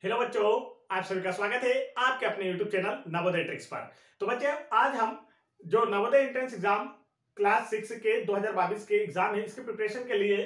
Hello बच्चों, आप सभी का स्वागत है आपके अपने YouTube चैनल नवोदय ट्रिक्स पर। तो बच्चे, आज हम जो नवोदय एंट्रेंस एग्जाम क्लास 6 के 2022 के एग्जाम है, इसके प्रिपरेशन के लिए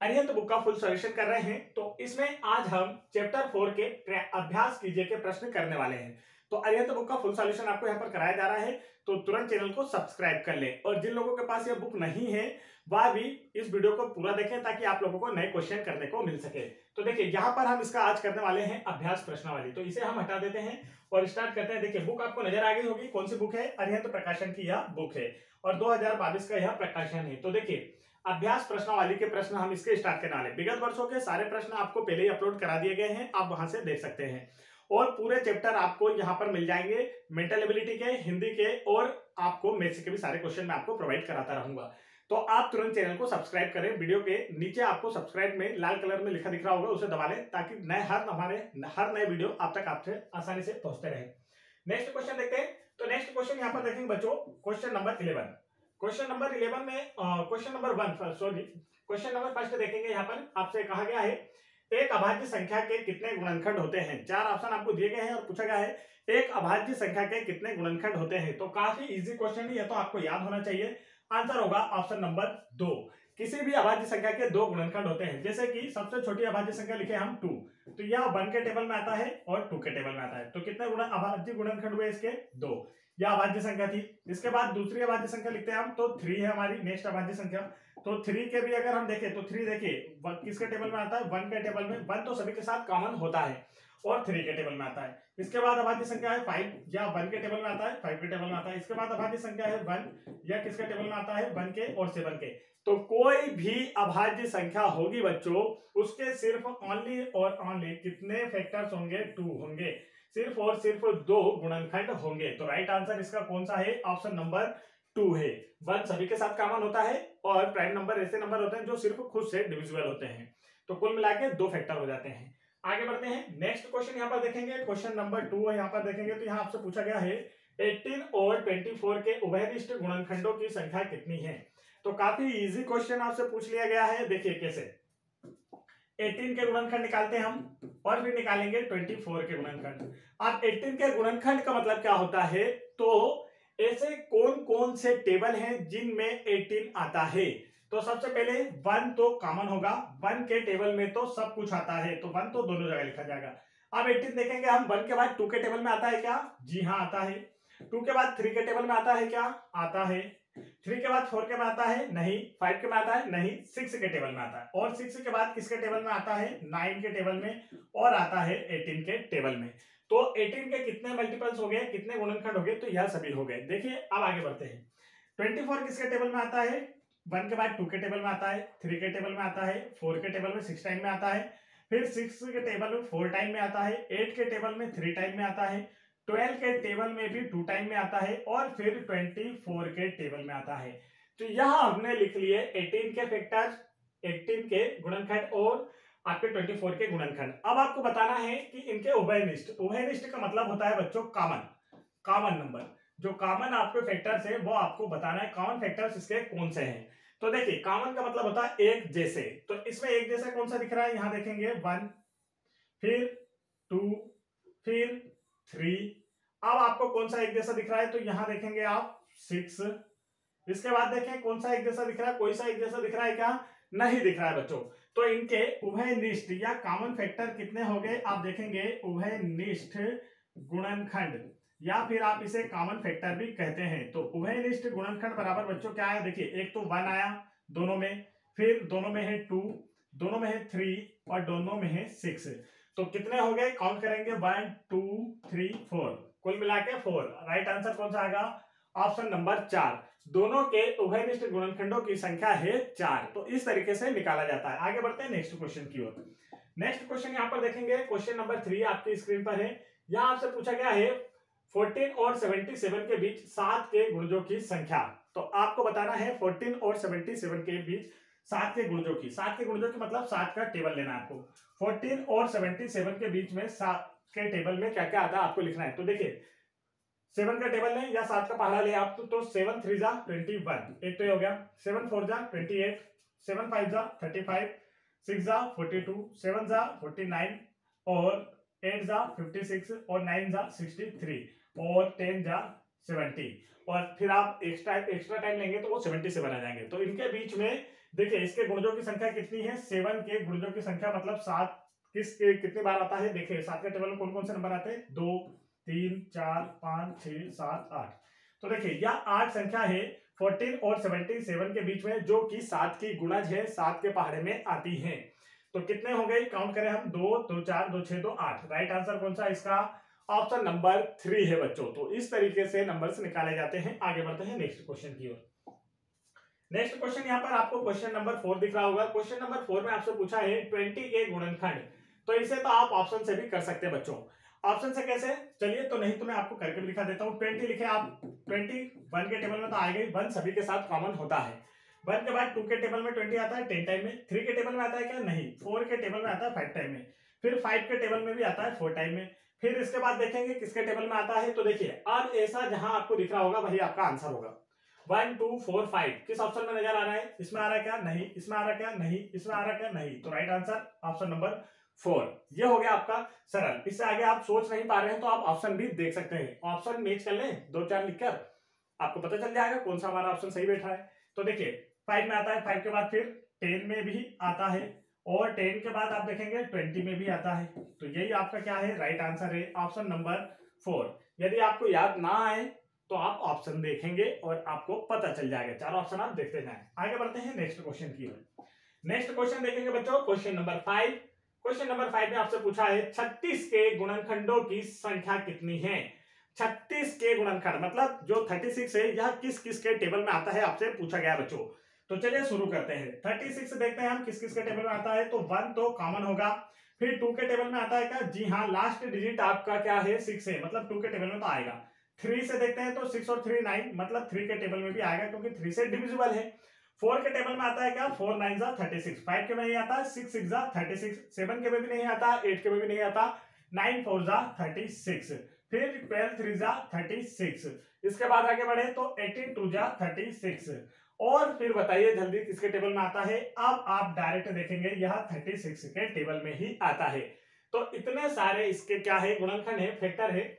अरिहंत बुक का फुल सॉल्यूशन कर रहे हैं। तो इसमें आज हम चैप्टर 4 के अभ्यास कीजिए के प्रश्न करने वाले हैं। तो अरिहंत बुक का फुल सॉल्यूशन आपको यहाँ पर कराया जा रहा है, तो तुरंत चैनल को सब्सक्राइब कर लें। और जिन लोगों के पास यह बुक नहीं है वह भी इस वीडियो को पूरा देखें ताकि आप लोगों को नए क्वेश्चन करने को मिल सके। तो देखिए, यहाँ पर हम इसका आज करने वाले हैं अभ्यास प्रश्नावली। तो इसे हम हटा देते हैं और स्टार्ट करते हैं। देखिए, बुक आपको नजर आ गई होगी, कौन सी बुक है? अरिहंत प्रकाशन की यह बुक है और 2022 का यह प्रकाशन है। तो देखिए, अभ्यास प्रश्नावली के प्रश्न हम इसके स्टार्ट करने वाले। विगत वर्षों के सारे प्रश्न आपको पहले ही अपलोड करा दिए गए हैं, आप वहां से देख सकते हैं। और पूरे चैप्टर आपको यहाँ पर मिल जाएंगे, मेंटल एबिलिटी के, हिंदी के और आपको मैथ्स के भी सारे क्वेश्चन मैं आपको प्रोवाइड कराता रहूंगा। तो आप तुरंत चैनल को सब्सक्राइब करें। वीडियो के नीचे आपको सब्सक्राइब में लाल कलर में लिखा दिख रहा होगा, उसे दबा लें ताकि हर नए वीडियो आप तक आपसे आसानी से पहुंचते रहे। नेक्स्ट क्वेश्चन देखते हैं। तो नेक्स्ट क्वेश्चन यहाँ पर देखेंगे बच्चों, क्वेश्चन नंबर 11। क्वेश्चन नंबर 11 में question number 1 sorry question number first देखेंगे। यहाँ पर आपसे कहा गया है एक अभाज्य संख्या के कितने गुणनखंड होते हैं। चार ऑप्शन आपको दिए गए हैं और पूछा गया है एक अभाज्य संख्या के कितने गुणनखंड होते हैं। तो काफी इजी क्वेश्चन है, ये तो आपको याद होना चाहिए। आंसर होगा ऑप्शन नंबर 2। किसी भी अभाज्य संख्या के दो गुणनखंड होते हैं। जैसे कि सबसे छोटी अभाज्य संख्या लिखे हम 2, तो यह 1 के टेबल में आता है और 2 के टेबल में आता है। तो कितने अभाज्य गुणनखंड हुए इसके? 2। यह अभाज्य संख्या थी। इसके बाद दूसरी अभाज्य संख्या लिखते हैं हम, तो 3 है हमारी नेक्स्ट अभाज्य संख्या। तो 3 के भी अगर हम देखें तो 3 देखिए किसके टेबल में आता है? 1 के टेबल में। 1 तो सभी के साथ कॉमन होता है और 3 के टेबल में आता है। इसके बाद अभाज्य संख्या है 5, या 1 के टेबल में आता है, 5 के टेबल में आता है। इसके बाद अभाज्य संख्या है 1, या किसके टेबल में आता है? 1 के और 7 के। तो कोई भी अभाज्य संख्या होगी बच्चों, उसके सिर्फ ओनली और ओनली कितने फैक्टर्स होंगे? 2 होंगे। सिर्फ और सिर्फ 2 गुणनखंड होंगे। तो राइट आंसर इसका कौन सा है? ऑप्शन नंबर 2 है। 1 सभी के साथ कॉमन होता है और प्राइम नंबर ऐसे नंबर होते हैं जो सिर्फ खुद से डिविजिबल होते हैं। तो कुल मिला के 2 फैक्टर हो जाते हैं। आगे बढ़ते हैं। नेक्स्ट क्वेश्चन यहाँ पर देखेंगे, क्वेश्चन नंबर 2 है। यहाँ पर देखेंगे तो यहाँ आपसे पूछा गया है 18 और 24 के उभयनिष्ठ गुणनखंडों की संख्या कितनी है। तो काफी इजी क्वेश्चन आपसे पूछ लिया गया है। देखिए कैसे 18 के गुणनखंड निकालते हैं हम और फिर निकालेंगे 24 के गुणनखंड। अब 18 के गुणनखंड का मतलब क्या होता है? तो ऐसे कौन कौन से टेबल हैं जिनमें 18 आता है? तो सबसे पहले 1 तो कॉमन होगा, 1 के टेबल में तो सब कुछ आता है, तो 1 तो दोनों जगह लिखा जाएगा। अब 18 देखेंगे हम, 1 के बाद 2 के टेबल में आता है क्या? जी हाँ, आता है। 2 के बाद 3 के टेबल में आता है क्या? आता है। 3 के बाद 4 के में आता है? नहीं। 5 के में आता है? नहीं। 6 के टेबल में आता है। और 6 के बाद किसके टेबल में आता है? 9 के टेबल में और आता है 18 के टेबल में। तो 18 के कितने मल्टीपल्स हो गए, कितने गुणनखंड हो गए? तो यह सभी हो गए। देखिए अब आगे बढ़ते हैं। 24 किसके टेबल में आता है? 1 के बाद 2 के टेबल में आता है, 3 के टेबल में आता है, 4 के टेबल में 6 टाइम में आता है, फिर 6 के टेबल में 4 टाइम में आता है, 8 के टेबल में 3 टाइम में आता है, 12 के टेबल में भी 2 टाइम में आता है और फिर 24 के टेबल में आता है। तो यहां हमने लिख लिए 18 के फैक्टर्स, 18 के गुणनखंड और आपके 24 के गुणनखंड। अब आपको बताना है कि इनके उभयनिष्ठ। उभयनिष्ठ का मतलब होता है बच्चों कॉमन नंबर। जो कॉमन आपके फैक्टर्स है वो आपको बताना है, कॉमन फैक्टर्स इसके कौन से हैं। तो देखिए, कॉमन का मतलब होता है एक जैसे। तो इसमें एक जैसा कौन सा दिख रहा है? यहां देखेंगे 1, फिर 2, फिर 3। अब आपको कौन सा एक जैसा दिख रहा है? तो यहां देखेंगे आप 6। इसके बाद देखें कौन सा एक जैसा दिख रहा है? कोई सा एक जैसा दिख रहा है क्या? नहीं दिख रहा है बच्चों। तो इनके उभयनिष्ठ या कॉमन फैक्टर कितने हो गए? आप देखेंगे उभयनिष्ठ गुणनखंड, या फिर आप इसे कॉमन फैक्टर भी कहते हैं। तो उभयनिष्ठ गुणनखंड बराबर बच्चों क्या है? देखिए, एक तो 1 आया दोनों में, फिर दोनों में है 2, दोनों में है 3 और दोनों में है 6। तो कितने हो गए? काउंट करेंगे 1 2 3 4, कुल मिला के 4। राइट आंसर कौन सा आएगा? Option number 4। दोनों के उभयनिष्ठ गुणनखंडों की संख्या है 4। तो इस तरीके से निकाला जाता है। आगे बढ़ते हैं नेक्स्ट क्वेश्चन की ओर। नेक्स्ट क्वेश्चन यहां पर देखेंगे, क्वेश्चन नंबर 3 आपकी स्क्रीन पर है। यहां आपसे पूछा गया है 14 और 77 के बीच 7 के गुणजों की संख्या। तो आपको बताना है 14 और 77 के बीच 7 के गुणजों की। 7 के गुणजों की मतलब 7 का टेबल लेना है आपको। 14 और 77 के बीच में 7 के टेबल में क्या क्या आता है आपको लिखना है। तो देखिए, 7 का टेबल लें या 7 का पहाड़ा ले आप, तो 7 3 जा 21, एक तो ये हो गया। 7 4 जा 28, 7 5 जा 35, 6 जा 42, 7 जा 49 और 8 जा 56 और 9 जा 63 और 10 जा 70 और फिर आप एक्स्ट्रा टाइम लेंगे तो वो 77 आ जाएंगे। तो इनके बीच में देखिए इसके गुणजों की संख्या कितनी है, 7 के गुणजों की संख्या मतलब 7 कितनी बार आता है, देखिए 7 के टेबल में कौन कौन से नंबर आते हैं, 2 3 4 5 6 7 8। तो देखिए यह 8 संख्या है 14 और 77 के बीच में, जो कि 7 की गुणज है, 7 के पहाड़े में आती है। तो कितने हो गए, काउंट करें हम, 2 2 4 2 6 2 8। राइट आंसर कौन सा इसका, ऑप्शन नंबर 3 है बच्चों। तो इस तरीके से नंबर्स निकाले जाते हैं। आगे बढ़ते हैं नेक्स्ट क्वेश्चन की ओर। नेक्स्ट क्वेश्चन यहाँ पर आपको क्वेश्चन नंबर 4 दिख रहा होगा। क्वेश्चन नंबर 4 में आपसे पूछा है 20 के गुणनखंड। तो इसे तो आप ऑप्शन से भी कर सकते हैं बच्चों। ऑप्शन से कैसे, चलिए तो नहीं तो मैं आपको करके भी दिखा देता हूँ। 20 लिखे आप, 20 1 के टेबल में तो आएगा ही, 1 सभी के साथ कॉमन होता है। 1 के बाद 2 के टेबल में 20 आता है 10 टाइम में, 3 के टेबल में आता है क्या, नहीं, 4 के टेबल में आता है 5 टाइम में, फिर 5 के टेबल में भी आता है 4 टाइम में, फिर इसके बाद देखेंगे किसके टेबल में आता है। तो देखिए अब ऐसा जहां आपको दिख रहा होगा वही आपका आंसर होगा। 1 2 4 5 किस ऑप्शन में नजर आ रहा है, इसमें आ रहा है क्या, नहीं, इसमें आ रहा है क्या, नहीं, इसमें आ रहा है क्या, नहीं। तो राइट आंसर ऑप्शन नंबर 4। ये हो गया आपका सरल। इससे आगे आप सोच नहीं पा रहे हैं तो आप ऑप्शन भी देख सकते हैं, ऑप्शन मैच कर लें 2-4 लिखकर, आपको पता चल जाएगा कौन सा हमारा ऑप्शन सही बैठा है। तो देखिए 5 में आता है, 5 के बाद फिर 10 में भी आता है, और 10 के बाद आप देखेंगे 20 में भी आता है। तो यही आपका क्या है, राइट आंसर है ऑप्शन नंबर 4। यदि आपको याद ना आए तो आप ऑप्शन देखेंगे और आपको पता चल जाएगा। 4 ऑप्शन आप देखते जाएं। आगे बढ़ते हैं नेक्स्ट क्वेश्चन की ओर। नेक्स्ट क्वेश्चन देखेंगे बच्चों, क्वेश्चन नंबर 5। क्वेश्चन नंबर 5 में आपसे पूछा है 36 के गुणनखंडों की संख्या कितनी है। 36 के गुणनखंड मतलब जो 36 है यह किस किस के टेबल में आता है, आपसे पूछा गया बच्चों। तो चलिए शुरू करते हैं। 36 देखते हैं हम किस किस के टेबल में आता है। तो 1 तो कॉमन होगा, फिर 2 के टेबल में आता है क्या, जी हाँ, लास्ट डिजिट आपका क्या है, 6 है, मतलब 2 के टेबल में तो आएगा। 3 से देखते हैं तो 6 और 3 9, मतलब 3 के टेबल में भी आएगा क्योंकि 3 से डिविजिबल है। 4 के टेबल में आता है क्या, 4 9 जा 36, 5 के में नहीं आता, 6 6 जा 36, 7 के में भी नहीं आता, 8 के में भी नहीं आता, 9 4 जा 36, फिर 12 3 जा 36। इसके बाद आगे बढ़े तो 18 2 जा 36, और फिर बताइए जल्दी किसके टेबल में आता है। अब आप डायरेक्ट देखेंगे यह 36 के टेबल में ही आता है। तो इतने सारे इसके क्या है, गुणनखंड है, फैक्टर है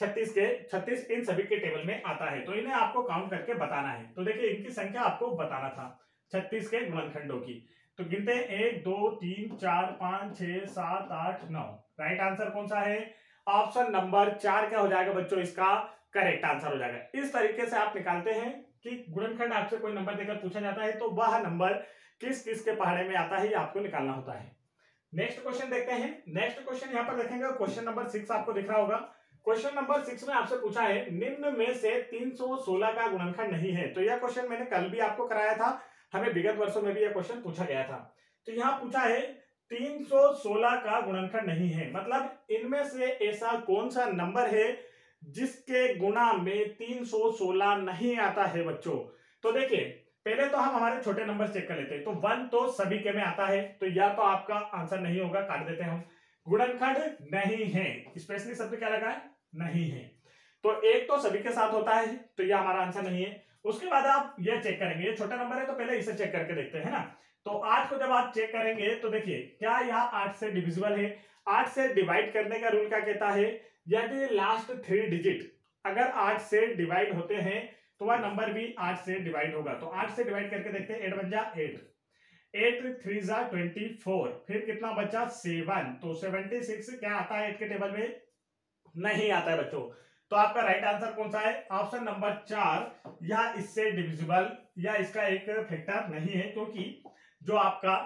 36 इन सभी के टेबल में आता है। तो इन्हें आपको काउंट करके बताना है। तो देखिए इनकी संख्या आपको बताना था 36 के गुणनखंडों की। तो गिनते हैं 1 2 3 4 5 6 7 8 9। राइट आंसर कौन सा है, ऑप्शन नंबर 4 क्या हो जाएगा बच्चों, इसका करेक्ट आंसर हो जाएगा। इस तरीके से आप निकालते हैं कि गुणनखंड आपसे कोई नंबर देकर पूछा जाता है तो वह नंबर किस किस के पहाड़े में आता है, ये आपको निकालना होता है। नेक्स्ट क्वेश्चन देखते हैं। नेक्स्ट क्वेश्चन यहाँ पर देखेंगे, क्वेश्चन नंबर 6 आपको दिख रहा होगा। क्वेश्चन नंबर 6 में आपसे पूछा है निम्न में से 316 का गुणनखंड नहीं है। तो यह क्वेश्चन मैंने कल भी आपको कराया था, हमें विगत वर्षों में भी यह क्वेश्चन पूछा गया था। तो यहाँ पूछा है 316 का गुणनखंड नहीं है, मतलब इनमें से ऐसा कौन सा नंबर है जिसके गुणा में 316 नहीं आता है बच्चों। तो देखिए पहले तो हम हमारे छोटे नंबर चेक कर लेते हैं। तो 1 तो सभी के में आता है, तो या तो आपका आंसर नहीं होगा, काट देते हैं हम। गुणनखंड नहीं है, स्पेशली शब्द क्या लगा है, नहीं है। तो 1 तो सभी के साथ होता है, तो यह हमारा आंसर नहीं है। उसके बाद आप यह चेक करेंगे, ये छोटा नंबर है तो पहले इसे चेक करके देखते हैं ना। तो 8 को जब आप चेक करेंगे तो देखिए क्या यह 8 से डिविजिबल है। 8 से डिवाइड करने का रूल क्या कहता है, यदि लास्ट 3 डिजिट अगर 8 से डिवाइड होते हैं तो वह नंबर भी 8 से डिवाइड होगा। तो 8 से डिवाइड करके देखते हैं, 8 बन जा 8, 8 3 जा 24, फिर कितना बचा 7। तो 76 क्या आता है 8 के टेबल में, नहीं आता है बच्चों। तो आपका राइट आंसर कौन सा है, ऑप्शन नंबर 4, या इससे डिविजिबल या इसका एक फैक्टर नहीं है, क्योंकि जो आपका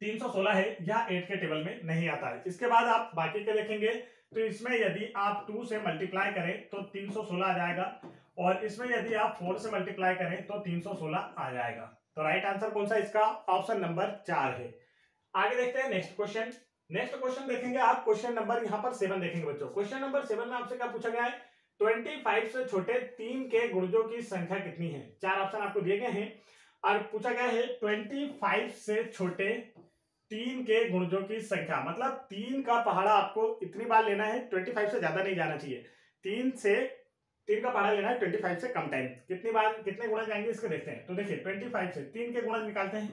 316 है यह 8 के टेबल में नहीं आता है। इसके बाद आप बाकी के देखेंगे तो इसमें यदि आप 2 से मल्टीप्लाई करें तो 316 आ जाएगा, और इसमें यदि आप 4 से मल्टीप्लाई करें तो 316 आ जाएगा। तो राइट आंसर कौन सा इसका, ऑप्शन नंबर 4 है। आगे देखते हैं नेक्स्ट क्वेश्चन। नेक्स्ट क्वेश्चन देखेंगे आप, क्वेश्चन नंबर यहाँ पर 7 देखेंगे बच्चों। क्वेश्चन नंबर 7 में आपसे क्या पूछा गया है, 25 से छोटे 3 के गुणजों की संख्या कितनी है। 4 ऑप्शन आपको दिए गए हैं और पूछा गया है 25 से छोटे 3 के गुणजों की संख्या, मतलब 3 का पहाड़ा आपको इतनी बार लेना है, 25 से ज्यादा नहीं जाना चाहिए। 3 का पहाड़ा लेना है 25 से कम टाइम। कितनी बार कितने गुणज जाएंगे इसको देखते हैं। तो देखिए 25 से 3 के गुणज निकालते हैं,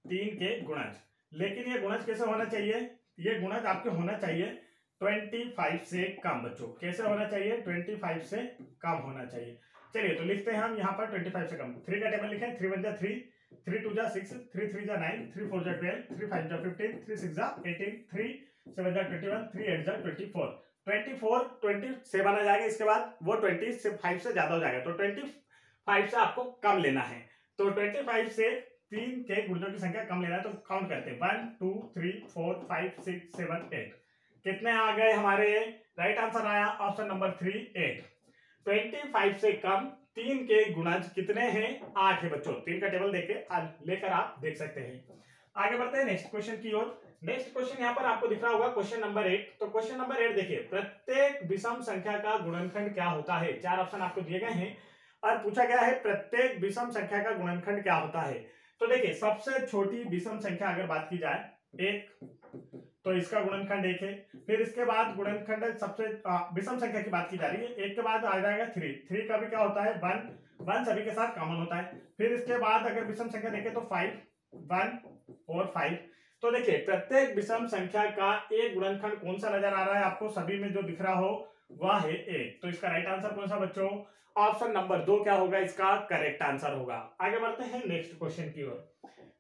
3 के गुणज, लेकिन ये गुणज कैसे होना चाहिए, ये गुणज आपके होना चाहिए 25 से कम बच्चों। कैसे होना चाहिए? 25 से कम होना चाहिए। चलिए तो लिखते हैं हम यहाँ पर 25 से कम। 3 का टेबल लिखें। 3 1 जा 3, 3 2 जा 6, 3 3 जा 9, 3 4 जा 12, 3 5 जा 15, 3 6 जा 18, 3 7 जा 21, 3 8 जा 24। 24 20 से बना जाएगा, इसके बाद वो 25 से ज्यादा हो जाएगा, तो 25 से आपको कम लेना है। तो 25 से 3 के गुणजों की संख्या कम लेना है, तो काउंट करते हैं 1 2 3 4 5 6 7 8। कितने आ गए हमारे? राइट आंसर आया ऑप्शन नंबर 3 8। 25 से कम 3 के गुणज कितने हैं? 8 है बच्चों। 3 का टेबल लेकर आप देख सकते हैं। आगे बढ़ते हैं नेक्स्ट क्वेश्चन की ओर। नेक्स्ट क्वेश्चन यहाँ पर आपको दिख रहा होगा क्वेश्चन नंबर 8। तो क्वेश्चन नंबर 8 देखिए, प्रत्येक विषम संख्या का गुणनखंड क्या होता है? 4 ऑप्शन आपको दिए गए हैं और पूछा गया है प्रत्येक विषम संख्या का गुणनखंड क्या होता है। तो देखिए, सबसे छोटी विषम संख्या अगर बात की जाए 1, तो इसका गुणनखंड 1 है। फिर इसके बाद गुणनखंड सबसे विषम संख्या की बात की जा रही है, 1 के बाद आ जाएगा 3 का भी क्या होता है? 1 सभी के साथ कॉमन होता है। फिर इसके बाद अगर विषम संख्या देखें तो 5 1 और 5। तो देखिए, प्रत्येक विषम संख्या का एक गुणनखंड कौन सा नजर आ रहा है आपको? सभी में जो दिख रहा हो वह है 1। तो इसका राइट आंसर कौन सा बच्चों? ऑप्शन नंबर 2 क्या होगा? इसका करेक्ट आंसर होगा। आगे बढ़ते हैं नेक्स्ट क्वेश्चन की ओर।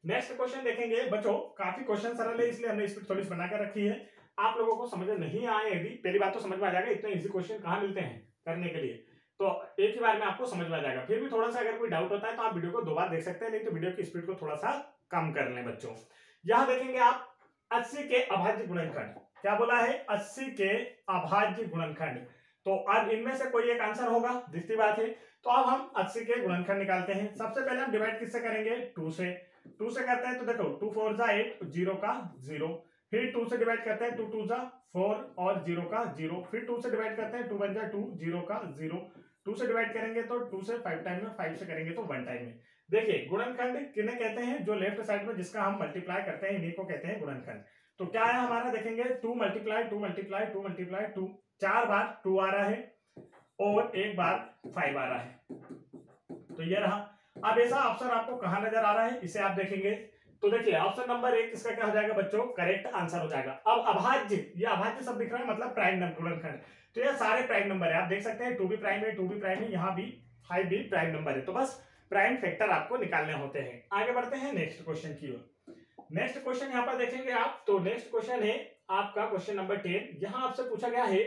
नेक्स्ट क्वेश्चन देखेंगे बच्चों, काफी क्वेश्चन सरल है इसलिए हमने स्पीड थोड़ी सी बनाकर रखी है। आप लोगों को समझ में नहीं आए यदि, पहली बात तो समझ में आ जाएगा, इतने इजी क्वेश्चन कहाँ मिलते हैं करने के लिए, तो एक ही बार में आपको समझ में आ जाएगा। फिर भी थोड़ा सा अगर कोई डाउट होता है तो आप वीडियो को 2 बार देख सकते हैं, नहीं तो वीडियो की स्पीड को थोड़ा सा कम कर लें बच्चों। यहाँ देखेंगे आप 80 के अभाज्य गुणनखंड। क्या बोला है? 80 के अभाज्य गुणनखंड। तो अब इनमें से कोई एक आंसर होगा, दिखती बात है। तो अब हम 80 के गुणनखंड निकालते हैं। सबसे पहले हम डिवाइड किससे करेंगे? 2 से। 2 से करते हैं तो देखो 2 4 जा 8, 0 का 0। फिर 2 से डिवाइड करते हैं, 2 2 जा 4 और 0 का 0। फिर 2 से डिवाइड करते हैं, 2 1 जा 2, 0 का 0। 2 से डिवाइड करेंगे तो 2 से 5 टाइम में, 5 से करेंगे तो 1 टाइम में। देखिए, गुणनखंड किन्हें कहते हैं? जो लेफ्ट साइड में जिसका हम मल्टीप्लाई करते हैं, इन्हीं को कहते हैं गुणनखंड। तो क्या है हमारा? देखेंगे 2 मल्टीप्लाई 2 मल्टीप्लाई 2 मल्टीप्लाई 2, 4 बार 2 आ रहा है और 1 बार 5 आ रहा है। तो ये रहा। अब ऐसा ऑप्शन आपको कहां नजर आ रहा है, इसे आप देखेंगे तो देखिए ऑप्शन नंबर 1 इसका क्या हो जाएगा बच्चों? करेक्ट आंसर हो जाएगा। अब अभाज्य, ये अभाज्य सब दिख रहा है मतलब प्राइम नंबर गुणनखंड। तो ये सारे प्राइम नंबर है, आप देख सकते हैं 2 भी प्राइम है, 2 भी प्राइम है, यहाँ भी 5 भी प्राइम नंबर है। तो बस प्राइम फैक्टर आपको निकालने होते हैं। आगे बढ़ते हैं नेक्स्ट क्वेश्चन की ओर। नेक्स्ट क्वेश्चन यहाँ पर देखेंगे आप, तो नेक्स्ट क्वेश्चन है आपका क्वेश्चन नंबर 10। यहाँ आपसे पूछा गया है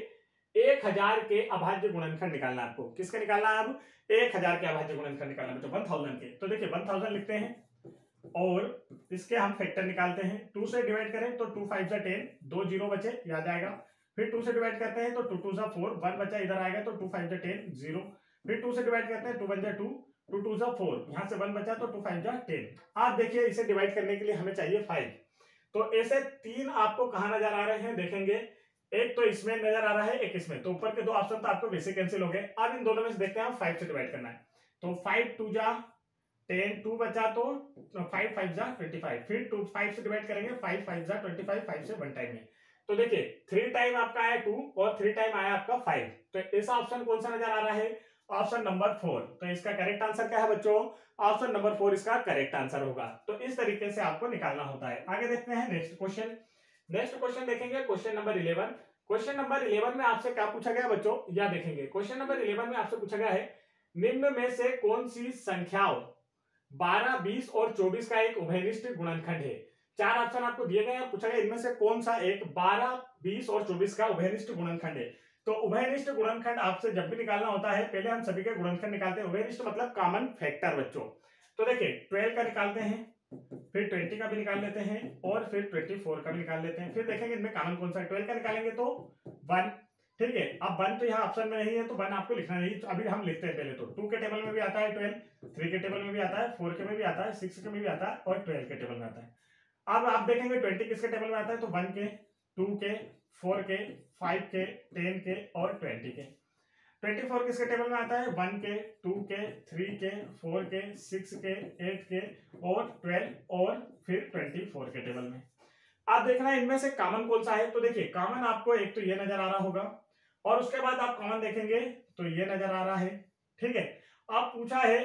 1000 के अभाज्य गुणनखंड निकालना। आपको किसके निकालना है? अब 1000 के अभाज्य गुणनखंड निकालना बच्चों, 1000 के। तो देखिए 1000 लिखते हैं और इसके हम फैक्टर निकालते हैं। 2 से डिवाइड करें तो 2 5 जा 10, 2 0 बचे, याद आएगा। फिर 2 से डिवाइड करते हैं तो 2 2 जा 4, 1 बचा, इधर आएगा तो 2 5 जा 10, 0। फिर 2 से डिवाइड करते हैं, 2 1 जा 2, 2 2 जा 4, यहाँ से 1 बचा तो 2 5 जा 10। आप देखिए इसे डिवाइड करने के लिए हमें चाहिए 5। तो ऐसे 3 आपको कहाँ नजर आ रहे हैं? देखेंगे एक तो इसमें नजर आ रहा है, एक इसमें। तो ऊपर के 2 ऑप्शन तो आपको वैसे कैंसिल हो गए। अब इन दोनों में से देखते हैं, 5 से डिवाइड करना है। तो 5 2 जा 10, 2 बचा तो 5 5 जा 25। फिर 2 5 से डिवाइड करेंगे, 5 5 जा 25, 5 से 1 टाइम में। तो देखिए 3 टाइम आपका आया 2 और 3 टाइम आया आपका 5। तो ऐसा ऑप्शन कौन सा नजर आ रहा है? Option number 4। तो इसका करेक्ट आंसर क्या है बच्चों? ऑप्शन नंबर 4 इसका करेक्ट आंसर होगा। तो इस तरीके से आपको निकालना होता है। आगे देखते हैं नेक्स्ट क्वेश्चन। नेक्स्ट क्वेश्चन देखेंगे क्वेश्चन नंबर 11। क्वेश्चन नंबर 11 में आपसे क्या पूछा गया बच्चों? या देखेंगे क्वेश्चन नंबर 11 में आपसे पूछा गया है निम्न में से कौन सी संख्याओं 12, 20 और 24 का एक उभयनिष्ठ गुणनखंड है। 4 ऑप्शन आपको दिए गए हैं, पूछा गया इनमें से कौन सा एक 12, 20 और 24 का उभयनिष्ठ गुणनखंड है। तो उभयनिष्ठ गुणनखंड आपसे जब भी निकालना होता है, पहले हम सभी के गुणनखंड निकालते हैं। उभयनिष्ठ मतलब कॉमन फैक्टर बच्चों। तो देखिए 12 का निकालते हैं, फिर 20 का भी निकाल लेते हैं और फिर 24 का भी निकाल लेते हैं। फिर देखेंगे इनमें कॉमन कौन सा है। 12 का निकालेंगे तो 1, ठीक है। अब 1 तो यहाँ ऑप्शन में नहीं है तो 1 आपको लिखना नहीं। तो अभी हम लिखते हैं पहले तो 2 के टेबल में भी आता है 12, 3 के टेबल में भी आता है, 4 के में भी आता है, 6 के में भी आता है और 12 के टेबल में आता है। अब आप देखेंगे 20 किसके टेबल में आता है? तो 1 के, 2 के, 4 के, 5 के, 10 के और 20 के। 24 किसके टेबल में आता है? 1 के, 2 के, 3 के, 4 के, 6 के, 8 के और 12 और फिर 24 के टेबल में। आप देखना इनमें से कॉमन कौन सा है। तो देखिए कॉमन आपको एक तो ये नजर आ रहा होगा और उसके बाद आप कॉमन देखेंगे तो ये नजर आ रहा है, ठीक है। आप पूछा है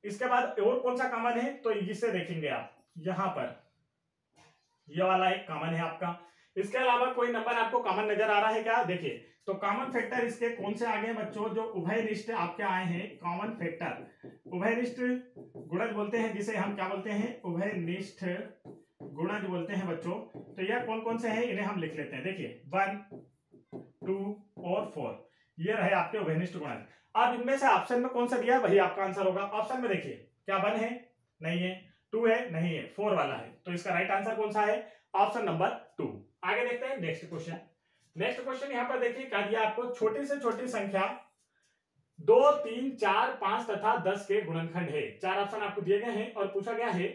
इसके बाद और कौन सा कॉमन है, तो इसे देखेंगे आप। यहां पर ये वाला एक कॉमन है आपका, इसके अलावा कोई नंबर आपको कॉमन नजर आ रहा है क्या? देखिए, तो कॉमन फैक्टर इसके कौन से आगे हैं बच्चों? जो उभयनिष्ठ आपके आए हैं कॉमन फैक्टर, उभयनिष्ठ गुणज बोलते हैं जिसे हम क्या बोलते हैं? उभयनिष्ठ गुणज बोलते हैं बच्चों। तो यह कौन कौन से हैं इन्हें हम लिख लेते हैं। देखिए 1, 2 और 4 ये रहे आपके उभयनिष्ठ गुणज। अब इनमें से ऑप्शन में कौन सा दिया वही आपका आंसर होगा। ऑप्शन में देखिए क्या 1 है? नहीं है। 2 है? नहीं है। 4 वाला है। तो इसका राइट आंसर कौन सा है? Option number 2। आगे देखते हैं नेक्स्ट क्वेश्चन। नेक्स्ट क्वेश्चन यहां पर देखिए क्या दिया आपको? छोटी से छोटी संख्या 2, 3, 4, 5 तथा 10 के गुणनखंड है। 4 ऑप्शन आपको दिए गए हैं और पूछा गया है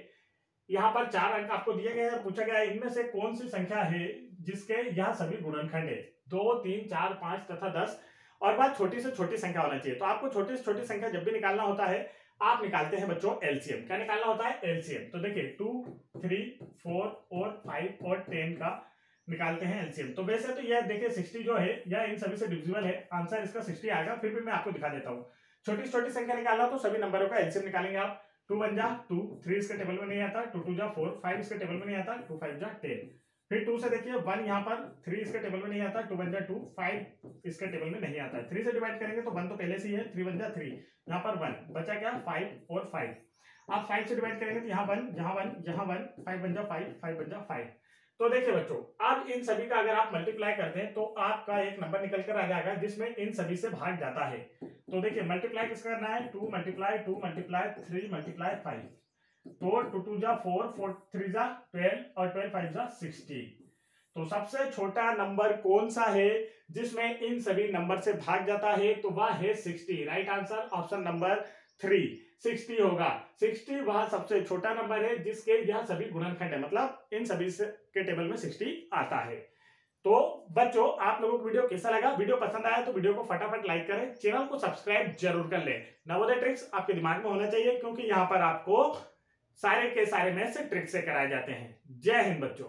यहाँ पर 4 अंक आपको दिए गए हैं। पूछा गया है इनमें से कौन सी संख्या है जिसके यह सभी गुणनखंड है? 2, 3, 4, 5 तथा 10 और बात छोटी से छोटी संख्या होना चाहिए। तो आपको छोटी से छोटी संख्या जब भी निकालना होता है आप निकालते हैं बच्चों एलसीएम। क्या निकालना होता है? एलसीएम। तो देखिए 2, 3, 4 और 5 और 10 का निकालते हैं एलसीएम। तो वैसे तो यह देखिए 60 जो है यह इन सभी से डिविजिबल है। आंसर इसका 60 आएगा। फिर भी मैं आपको दिखा देता हूँ। छोटी से छोटी संख्या निकालना तो सभी नंबरों का एलसीएम निकालेंगे आप। 2 1 जा 2, 3 इसके टेबल में नहीं आता, 2 2 जा 4, 5 इसके टेबल में नहीं आता, 2 5 जा 10। फिर 2 से देखिए 1 यहाँ पर, 3 इसके टेबल में नहीं आता, 2 1 जा 2, 5 इसके टेबल में नहीं आता है। 3 से डिवाइड करेंगे तो 1 तो पहले से ही है, 3 1 जा 3, यहाँ पर 1 बचा क्या? 5 और 5। आप 5 से डिवाइड करेंगे तो यहाँ 1, यहाँ 1, यहाँ 1, 5 1 जा 5, 5 1 जा 5। तो देखिए बच्चों अब इन सभी का अगर आप मल्टीप्लाई करते हैं तो आपका एक नंबर निकल कर आ जाएगा जिसमें इन सभी से भाग जाता है। तो देखिए मल्टीप्लाई किसका करना है? 2 मल्टीप्लाई 2 मल्टीप्लाई 3 मल्टीप्लाई 5। तो 2 2 जा 4, 4 3 जा 12 और 12 5 जा 60। तो सबसे छोटा नंबर कौन सा है जिसमें इन सभी नंबर से भाग जाता है? तो वह है 60। राइट आंसर ऑप्शन नंबर 3 60 होगा। 60 वह सबसे छोटा नंबर है जिसके यह सभी गुणनखंड है, मतलब इन सभी से के टेबल में 60 आता है। तो बच्चों आप लोगों को वीडियो कैसा लगा? वीडियो पसंद आया तो वीडियो को फटाफट लाइक करें, चैनल को सब्सक्राइब जरूर कर लें। नवोदय ट्रिक्स आपके दिमाग में होना चाहिए क्योंकि यहाँ पर आपको सारे के सारे मैथ्स ट्रिक से कराए जाते हैं। जय हिंद बच्चों।